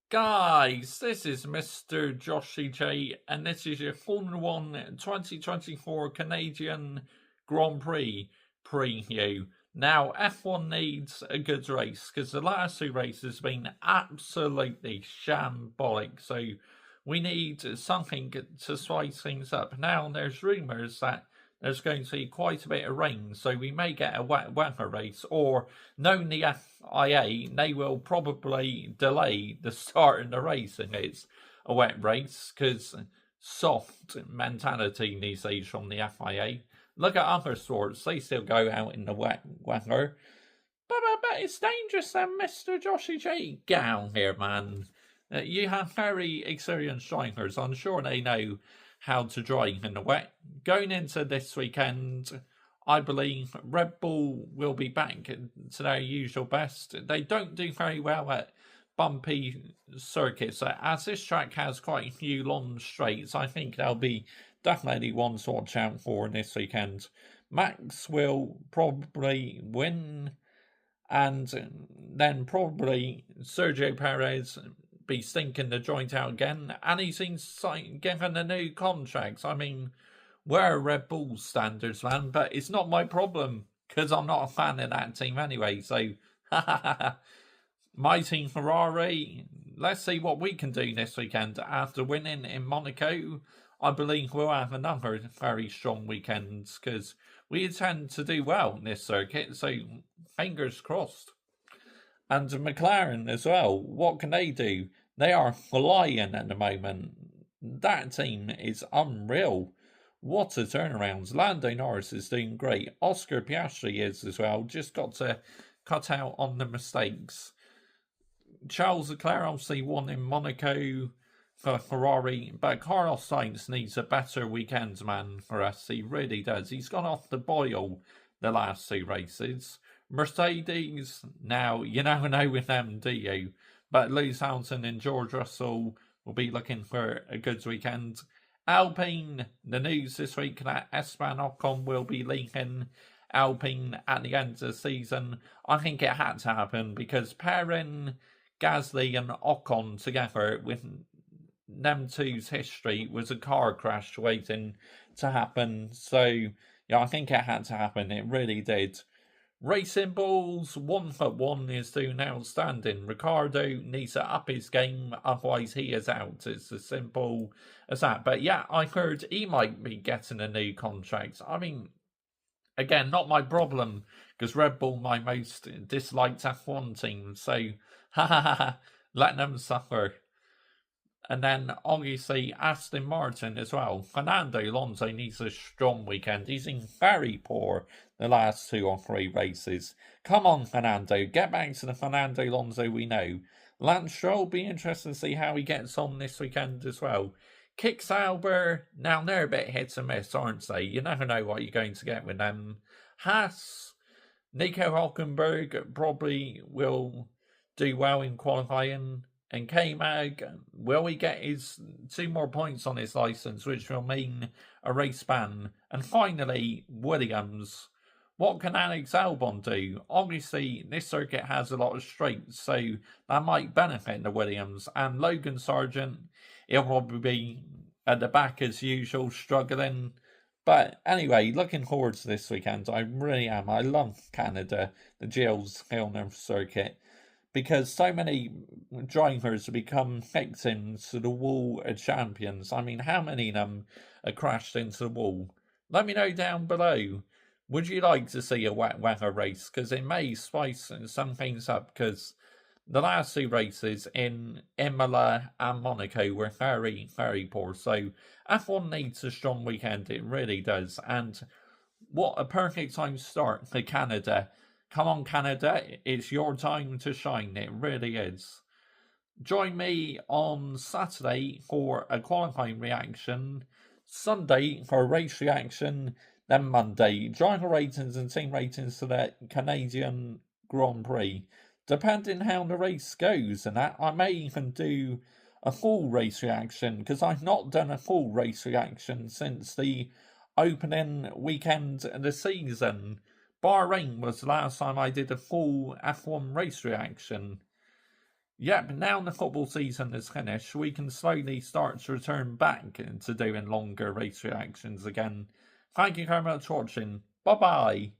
Guys, this is Mr. Joshy J, and this is your Formula 1 2024 Canadian Grand Prix preview. Now, F1 needs a good race because the last two races have been absolutely shambolic, so we need something to spice things up. Now, there's rumours that there's going to be quite a bit of rain, so we may get a wet weather race, or knowing the FIA, they will probably delay the start of the race if it's a wet race, because soft mentality these days from the FIA. Look at other sports, they still go out in the wet weather. But it's dangerous then, Mr. Joshy J. Get out here, man. You have very experienced drivers. I'm sure they know how to drive in the wet. Going into this weekend, I believe Red Bull will be back to their usual best. They don't do very well at bumpy circuits. As this track has quite a few long straights, I think they'll be definitely one to watch out for this weekend. Max will probably win, and then probably Sergio Perez be stinking the joint out again, and he's been given a new contract. I mean, we're Red Bull standards, man, but it's not my problem because I'm not a fan of that team anyway. So, my team Ferrari, let's see what we can do this weekend. After winning in Monaco, I believe we'll have another very strong weekend because we intend to do well in this circuit. So, fingers crossed. And McLaren as well. What can they do? They are flying at the moment. That team is unreal. What a turnaround. Lando Norris is doing great. Oscar Piastri is as well. Just got to cut out on the mistakes. Charles Leclerc obviously won in Monaco for Ferrari, but Carlos Sainz needs a better weekend, man, for us. He really does. He's gone off the boil the last two races. Mercedes, now, you never know with them, do you? But Lewis Hamilton and George Russell will be looking for a good weekend. Alpine, the news this week that Esteban Ocon will be leaving Alpine at the end of the season. I think it had to happen because pairing Gasly and Ocon together with them two's history was a car crash waiting to happen. So, yeah, I think it had to happen. It really did. Racing Bulls, 1-1 is doing outstanding. Ricardo needs to up his game, otherwise he is out. It's as simple as that. But yeah, I heard he might be getting a new contract. I mean, again, not my problem, because Red Bull my most disliked F1 team. So, let them suffer. And then, obviously, Aston Martin as well. Fernando Alonso needs a strong weekend. He's been very poor the last 2 or 3 races. Come on, Fernando. Get back to the Fernando Alonso we know. Lance Stroll, be interested to see how he gets on this weekend as well. Kick Sauber, now they're a bit hit and miss, aren't they? You never know what you're going to get with them. Haas, Nico Hulkenberg probably will do well in qualifying. And K-Mag, will he get his 2 more points on his licence, which will mean a race ban? And finally, Williams. What can Alex Albon do? Obviously, this circuit has a lot of straights, so that might benefit the Williams. And Logan Sargent, he'll probably be at the back as usual, struggling. But anyway, looking forward to this weekend. I really am. I love Canada, the Gilles Villeneuve circuit, because so many drivers have become victims to the wall of champions. I mean, how many of them are crashed into the wall? Let me know down below. Would you like to see a wet weather race? Because it may spice some things up, because the last 2 races in Imola and Monaco were very, very poor. So F1 needs a strong weekend. It really does. And what a perfect time to start for Canada. Come on, Canada, it's your time to shine. It really is. Join me on Saturday for a qualifying reaction, Sunday for a race reaction, then Monday, driver ratings and team ratings for the Canadian Grand Prix. Depending how the race goes and that, I may even do a full race reaction, because I've not done a full race reaction since the opening weekend of the season. Bahrain was the last time I did a full F1 race reaction. Yep, now the football season is finished, we can slowly start to return back to doing longer race reactions again. Thank you very much for watching. Bye bye.